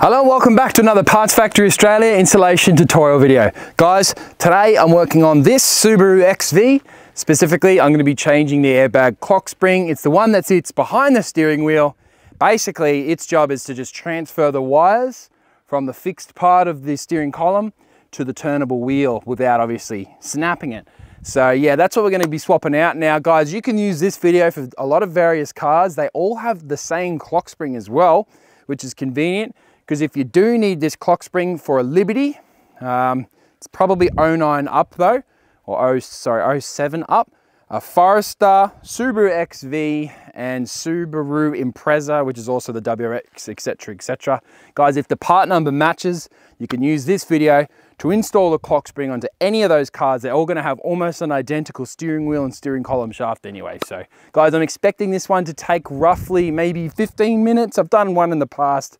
Hello and welcome back to another Parts Factory Australia installation tutorial video. Guys, today I'm working on this Subaru XV. Specifically, I'm going to be changing the airbag clock spring. It's the one that sits behind the steering wheel. Basically, its job is to just transfer the wires from the fixed part of the steering column to the turnable wheel without obviously snapping it. So yeah, that's what we're going to be swapping out. Now guys, you can use this video for a lot of various cars. They all have the same clock spring as well, which is convenient. Because if you do need this clock spring for a Liberty, it's probably 09 up though, or 07 up. A Forester, Subaru XV, and Subaru Impreza, which is also the WRX, etc, etc. Guys, if the part number matches, you can use this video to install the clock spring onto any of those cars. They're all going to have almost an identical steering wheel and steering column shaft anyway. So guys, I'm expecting this one to take roughly maybe 15 minutes. I've done one in the past.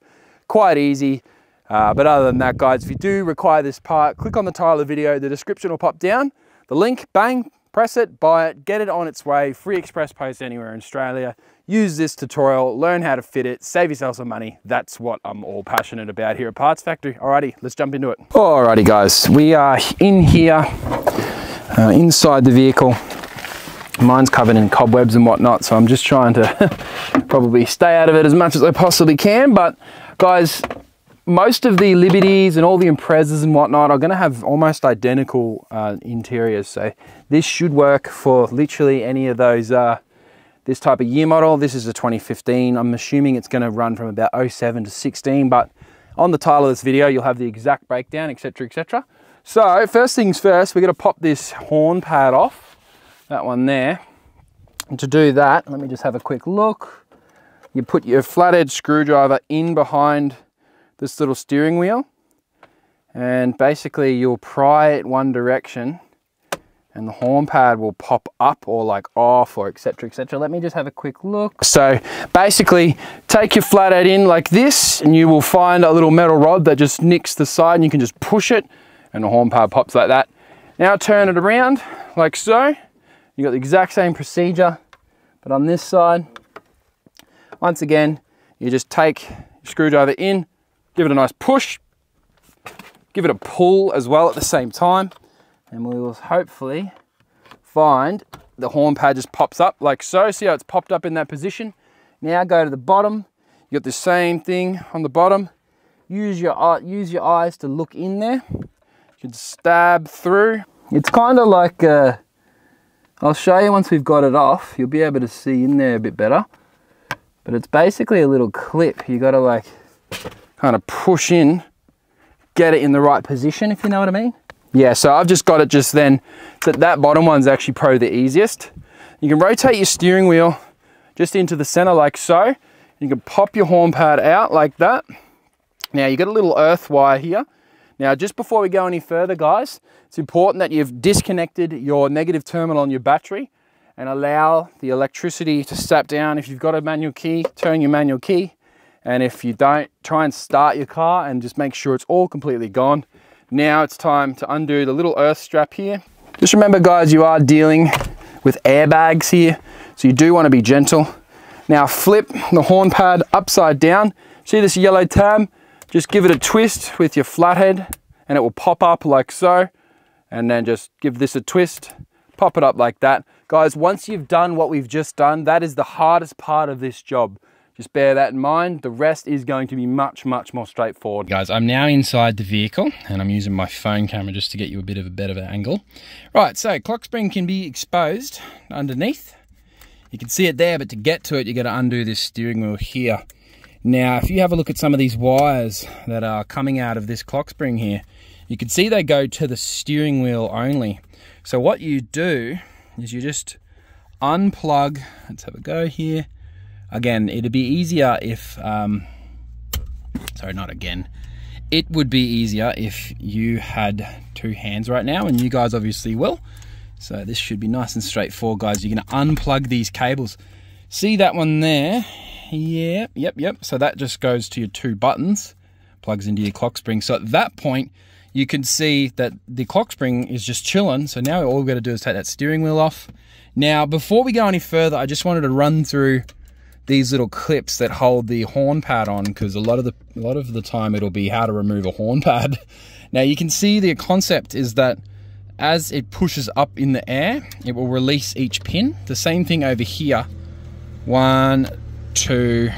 Quite easy, but other than that guys, if you do require this part, click on the title of the video, the description will pop down, the link, bang, press it, buy it, get it on its way, free express post anywhere in Australia. Use this tutorial, learn how to fit it, save yourself some money. That's what I'm all passionate about here at Parts Factory. Alrighty, let's jump into it. Alrighty guys, we are in here, inside the vehicle. Mine's covered in cobwebs and whatnot, so I'm just trying to probably stay out of it as much as I possibly can. But guys, most of the Liberties and all the Imprezas and whatnot are going to have almost identical interiors, so this should work for literally any of those this type of year model. This is a 2015. I'm assuming it's going to run from about 07 to 16, but on the title of this video you'll have the exact breakdown, etc, etc. So first things first, we're going to pop this horn pad off, that one there. And to do that, let me just have a quick look. You put your flathead screwdriver in behind this little steering wheel, and basically you'll pry it one direction and the horn pad will pop up or like off or etc, etc. Let me just have a quick look. So basically take your flathead in like this and you will find a little metal rod that just nicks the side, and you can just push it and the horn pad pops like that. Now turn it around like so. You got the exact same procedure, but on this side, once again, you just take your screwdriver in, give it a nice push, give it a pull as well at the same time, and we will hopefully find the horn pad just pops up like so. See how it's popped up in that position? Now go to the bottom, you got the same thing on the bottom. Use your eyes to look in there. You can stab through. It's kind of like I'll show you once we've got it off. You'll be able to see in there a bit better. But it's basically a little clip. You got to like kind of push in, get it in the right position, if you know what I mean. Yeah, so I've just got it just then. So that bottom one's actually probably the easiest. You can rotate your steering wheel just into the center like so. You can pop your horn pad out like that. Now you got a little earth wire here. Now, just before we go any further, guys, it's important that you've disconnected your negative terminal on your battery and allow the electricity to step down. If you've got a manual key, turn your manual key. And if you don't, try and start your car and just make sure it's all completely gone. Now it's time to undo the little earth strap here. Just remember, guys, you are dealing with airbags here, so you do want to be gentle. Now flip the horn pad upside down. See this yellow tab? Just give it a twist with your flathead and it will pop up like so. And then just give this a twist, pop it up like that. Guys, once you've done what we've just done, that is the hardest part of this job. Just bear that in mind. The rest is going to be much, much more straightforward. Guys, I'm now inside the vehicle and I'm using my phone camera just to get you a bit of a better angle. Right, so clock spring can be exposed underneath. You can see it there, but to get to it, you got to undo this steering wheel here. Now, if you have a look at some of these wires that are coming out of this clock spring here, you can see they go to the steering wheel only. So what you do is you just unplug. Let's have a go here. Again, it'd be easier if, sorry, not again. It would be easier if you had two hands right now, and you guys obviously will. So this should be nice and straightforward, guys. You're gonna unplug these cables. See that one there? Yep. So that just goes to your two buttons, plugs into your clock spring. So at that point, you can see that the clock spring is just chilling. So now all we've got to do is take that steering wheel off. Now, before we go any further, I just wanted to run through these little clips that hold the horn pad on, because a lot of the time it'll be how to remove a horn pad. Now you can see the concept is that as it pushes up in the air, it will release each pin. The same thing over here. 1, 2,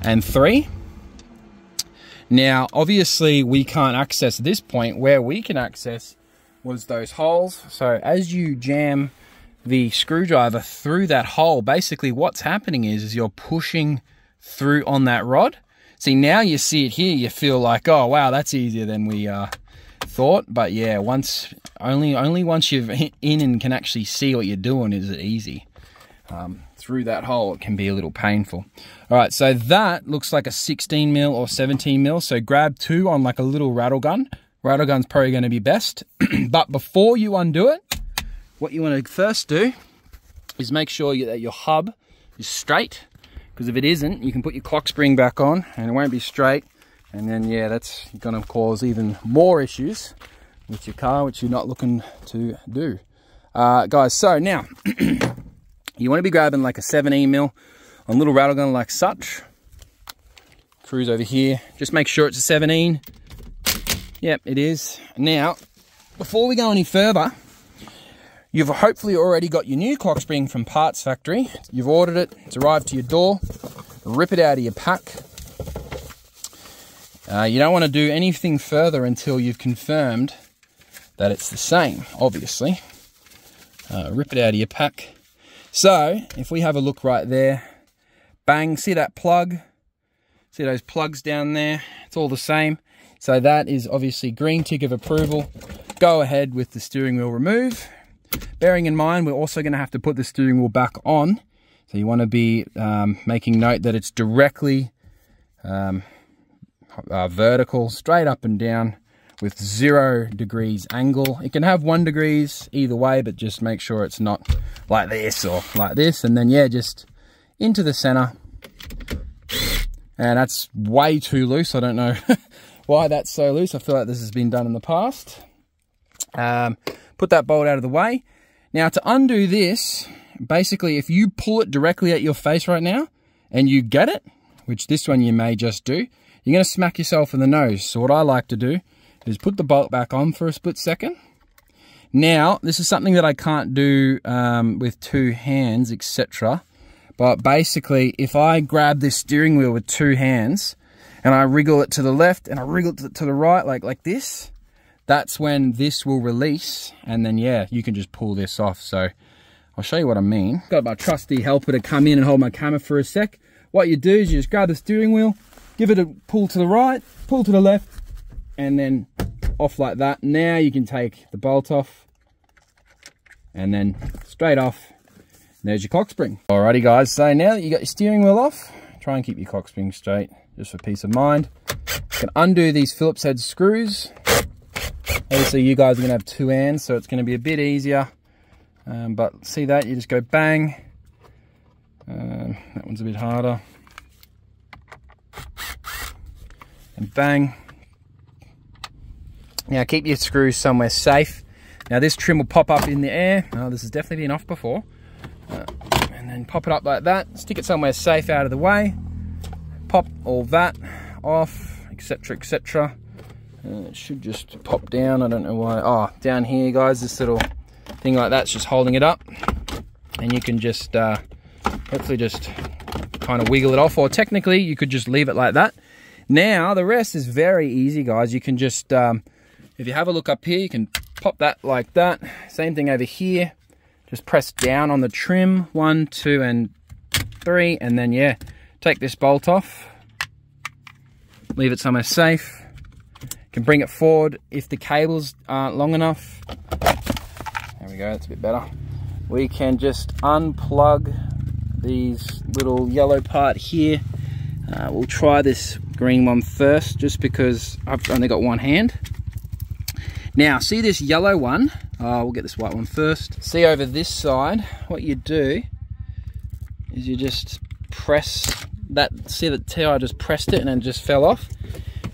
and 3. Now, obviously we can't access this point. Where we can access was those holes. So as you jam the screwdriver through that hole, basically what's happening is you're pushing through on that rod. See, now you see it here, you feel like, oh wow, that's easier than we thought. But yeah, only once you're in and can actually see what you're doing is it easy. Through that hole, it can be a little painful. All right, so that looks like a 16 mil or 17 mil. So grab 2 on like a little rattle gun. Rattle gun's probably going to be best. But before you undo it, what you want to first do is make sure that your hub is straight. Because if it isn't, you can put your clock spring back on and it won't be straight. And then, yeah, that's going to cause even more issues with your car, which you're not looking to do. Guys, so now, you want to be grabbing like a 17 mil on a little rattle gun like such. Cruise over here. Just make sure it's a 17. Yep, it is. Now, before we go any further, you've hopefully already got your new clock spring from Parts Factory. You've ordered it. It's arrived to your door. Rip it out of your pack. You don't want to do anything further until you've confirmed that it's the same, obviously. Rip it out of your pack. So, if we have a look right there, bang, see that plug? See those plugs down there? It's all the same. So that is obviously green tick of approval. Go ahead with the steering wheel remove. Bearing in mind, we're also going to have to put the steering wheel back on. So you want to be making note that it's directly vertical, straight up and down with 0 degrees angle. It can have 1 degree either way, but just make sure it's not like this or like this. And then, yeah, just into the center. And that's way too loose. I don't know why that's so loose. I feel like this has been done in the past. Put that bolt out of the way. Now, to undo this, basically, if you pull it directly at your face right now and you get it, which this one you may just do, you're going to smack yourself in the nose. So what I like to do is put the bolt back on for a split second. Now, this is something that I can't do with 2 hands, etc. But basically, if I grab this steering wheel with 2 hands and I wriggle it to the left and I wriggle it to the right like this, that's when this will release. And then, yeah, you can just pull this off. So I'll show you what I mean. Got my trusty helper to come in and hold my camera for a sec. What you do is you just grab the steering wheel, give it a pull to the right, pull to the left, and then off like that. Now you can take the bolt off and then straight off. There's your cock spring. Alrighty guys, so now that you got your steering wheel off, try and keep your cock spring straight just for peace of mind. You can undo these Phillips head screws. Obviously you guys are going to have 2 hands, so it's going to be a bit easier. But see that, you just go bang. That one's a bit harder. And bang. Now keep your screws somewhere safe. Now this trim will pop up in the air. Oh, this has definitely been off before. And then pop it up like that. Stick it somewhere safe out of the way. Pop all that off, etc, etc. It should just pop down. I don't know why. Oh, down here guys, this little thing like that's just holding it up. And you can just hopefully just kind of wiggle it off, or technically you could just leave it like that. Now the rest is very easy guys. You can just if you have a look up here, you can pop that like that. Same thing over here. Just press down on the trim, 1, 2, and 3, and then yeah, take this bolt off. Leave it somewhere safe. You can bring it forward if the cables aren't long enough. There we go, that's a bit better. We can just unplug these little yellow part here. We'll try this green one first, just because I've only got 1 hand. Now, see this yellow one? We'll get this white one first. See over this side, what you do is you just press that. See that I just pressed it and it just fell off.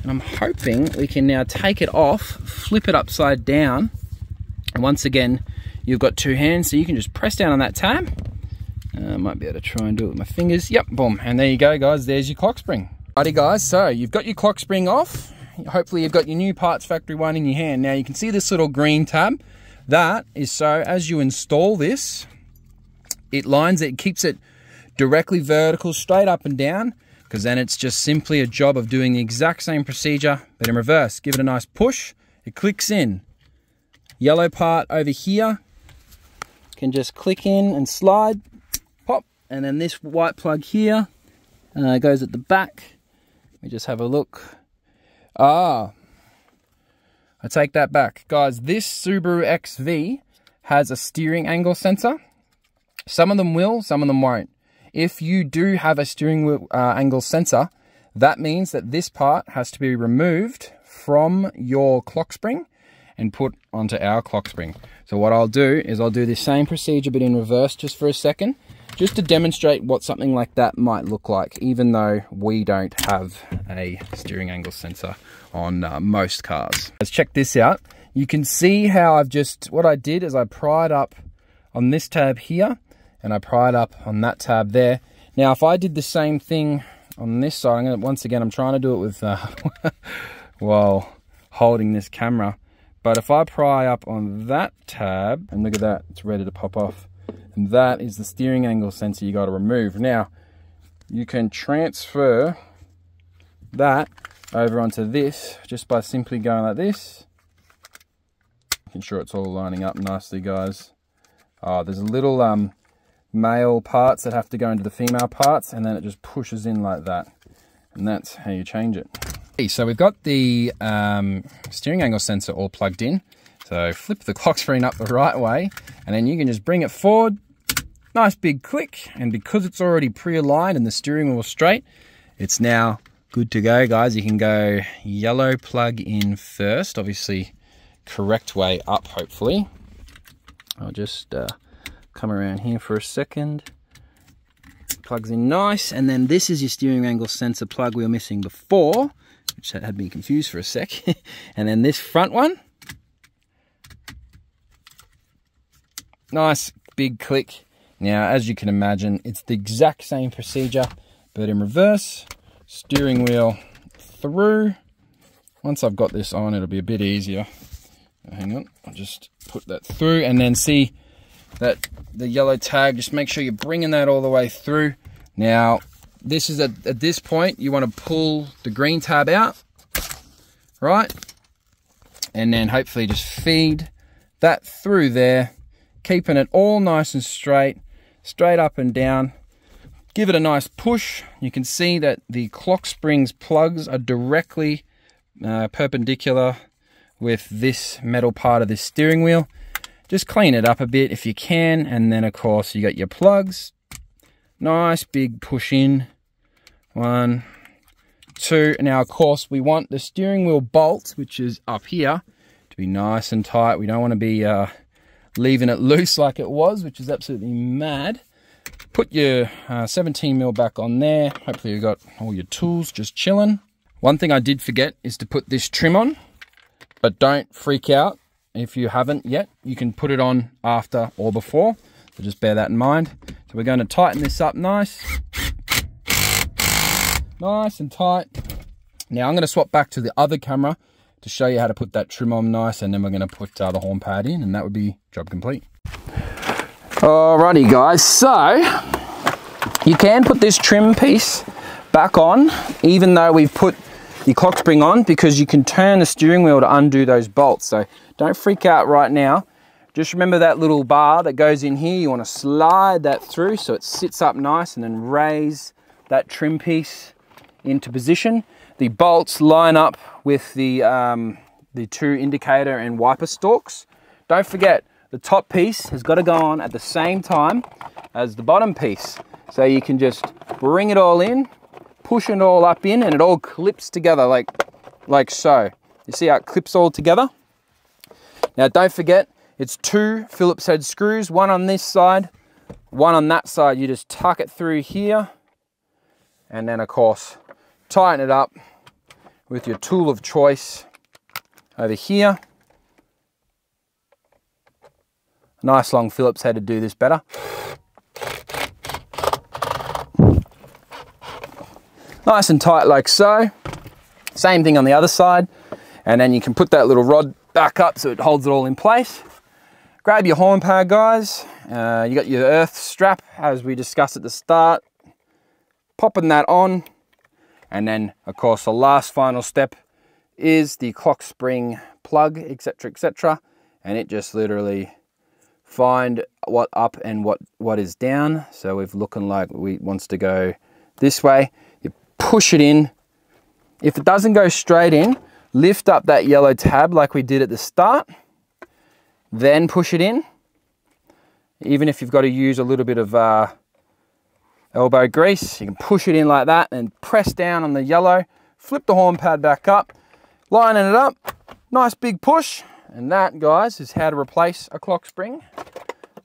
And I'm hoping we can now take it off, flip it upside down. And once again, you've got 2 hands, so you can just press down on that tab. Might be able to try and do it with my fingers. Yep, boom. And there you go, guys. There's your clock spring. Alrighty, guys. So you've got your clock spring off. Hopefully you've got your new parts factory one in your hand. Now you can see this little green tab. That is so as you install this, it keeps it directly vertical, straight up and down, because then it's just simply a job of doing the exact same procedure, but in reverse. Give it a nice push. It clicks in. Yellow part over here can just click in and slide. Pop. And then this white plug here goes at the back. Let me just have a look. I take that back. Guys, this Subaru XV has a steering angle sensor. Some of them will, some of them won't. If you do have a steering wheel angle sensor, that means that this part has to be removed from your clock spring and put onto our clock spring. So what I'll do is I'll do the same procedure but in reverse just for a second, just to demonstrate what something like that might look like, even though we don't have a steering angle sensor on most cars. Let's check this out. You can see how what I did is I pried up on this tab here and I pried up on that tab there. Now if I did the same thing on this side, once again I'm trying to do it with while holding this camera, but if I pry up on that tab, and look at that, it's ready to pop off, and that is the steering angle sensor you got to remove. Now you can transfer that over onto this just by simply going like this, making sure it's all lining up nicely, guys. There's a little male parts that have to go into the female parts, and then it just pushes in like that, and that's how you change it. So we've got the steering angle sensor all plugged in. So flip the clock screen up the right way, and then you can just bring it forward. Nice big click, and because it's already pre-aligned and the steering wheel straight, it's now good to go, guys. You can go yellow plug in first, obviously correct way up, hopefully. I'll just come around here for a second. Plugs in nice, and then this is your steering angle sensor plug we were missing before, which had me confused for a sec. And then this front one, nice big click. Now as you can imagine, it's the exact same procedure but in reverse. Steering wheel through. Once I've got this on, it'll be a bit easier. Hang on, I'll just put that through, and then see that the yellow tag, just make sure you're bringing that all the way through. Now this is at this point you want to pull the green tab out, right, and then hopefully just feed that through there, keeping it all nice and straight up and down. Give it a nice push. You can see that the clock springs plugs are directly perpendicular with this metal part of this steering wheel. Just clean it up a bit if you can, and then of course you got your plugs. Nice big push in. 1, 2. Now of course we want the steering wheel bolt, which is up here, to be nice and tight. We don't want to be leaving it loose like it was, which is absolutely mad. Put your 17mm back on there. Hopefully you've got all your tools just chilling. One thing I did forget is to put this trim on, but don't freak out if you haven't yet. You can put it on after or before, so just bear that in mind. So we're going to tighten this up nice and tight. Now I'm going to swap back to the other camera to show you how to put that trim on nice, and then we're going to put the horn pad in, and that would be job complete. Alrighty guys, so you can put this trim piece back on even though we've put the clock spring on, because you can turn the steering wheel to undo those bolts. So don't freak out right now. Just remember that little bar that goes in here, you want to slide that through so it sits up nice, and then raise that trim piece into position. The bolts line up with the 2 indicator and wiper stalks. Don't forget, the top piece has got to go on at the same time as the bottom piece. So you can just bring it all in, push it all up in, and it all clips together like so. You see how it clips all together? Now don't forget, it's 2 Phillips head screws, one on this side, one on that side. You just tuck it through here, and then of course tighten it up with your tool of choice over here. Nice long Phillips head to do this better. Nice and tight like so. Same thing on the other side. And then you can put that little rod back up so it holds it all in place. Grab your horn pad, guys. You got your earth strap, as we discussed at the start. Popping that on. And then, of course, the last final step is the clock spring plug, etc., etc. And it just literally find what up and what is down. So we're looking like we wants to go this way. You push it in. If it doesn't go straight in, lift up that yellow tab like we did at the start. Then push it in. Even if you've got to use a little bit of elbow grease, you can push it in like that and press down on the yellow. Flip the horn pad back up, lining it up. Nice big push. And that, guys, is how to replace a clock spring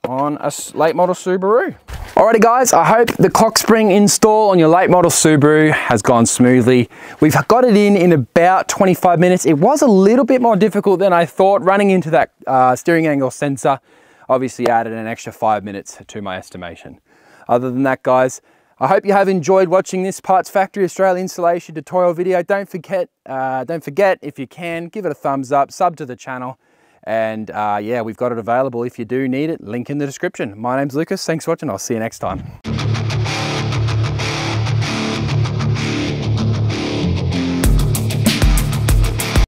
on a late model Subaru. Alrighty guys, I hope the clock spring install on your late model Subaru has gone smoothly. We've got it in about 25 minutes. It was a little bit more difficult than I thought. Running into that steering angle sensor obviously added an extra 5 minutes to my estimation. Other than that, guys, I hope you have enjoyed watching this Parts Factory Australia installation tutorial video. Don't forget, if you can, give it a thumbs up, sub to the channel, and yeah, we've got it available if you do need it. Link in the description. My name's Lucas. Thanks for watching. I'll see you next time.